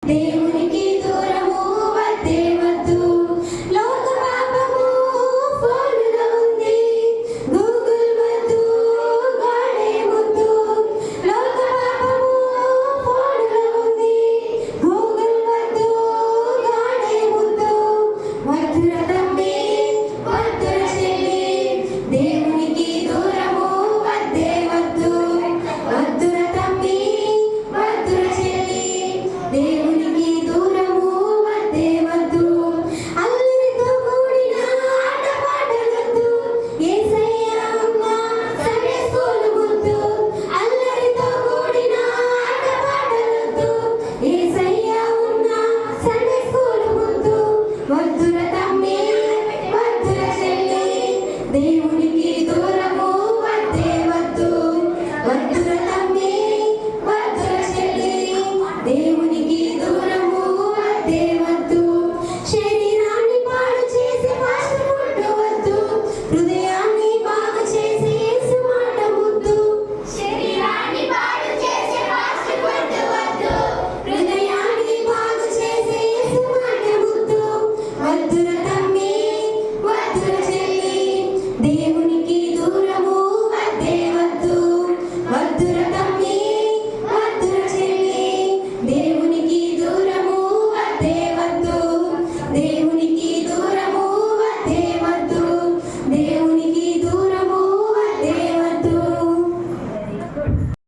దేవునికి దూరము వద్దే వద్దు. లోక పాపము ఫోనులో ఉంది, గూగుల్ వద్దు, గాడే ముద్దు. లోక పాపము ఫోనులో ఉంది, గూగుల్ వద్దు, గాడే ముద్దు. వద్దుర తమ్మి, వద్దుర చెల్లి, దేవునికి దూరము వద్దే వద్దు. వద్దుర తమ్మి, వద్దుర చెల్లి, దేవునికి దూరము వద్దే వద్దు. అల్లరితో కూడిన ఆటపాటలొద్దు, యేసయ్య ఉన్న సండే స్కూల్ ముద్దు. అల్లరితో కూడిన ఆటపాటలొద్దు, యేసయ్య ఉన్న సండే స్కూల్ ముద్దు. వద్దుర తమ్మి, వద్దుర చెల్లి, దేవునికి దూరము వద్దే వద్దు. వద్దుర తమ్మి, వద్దుర చెల్లి, దేవునికి దూరము వద్దే వద్దు. శరీరాన్ని పాడు చేసి ఫాస్ట్ ఫుడ్ వద్దు, హృదయాన్ని బాగు చేసి యేసు మాట ముద్దు. శరీరాన్ని పాడు చేసి ఫాస్ట్ ఫుడ్ వద్దు, హృదయాన్ని బాగు చేసి యేసు మాట ముద్దు. వద్దుర తమ్మి, వద్దుర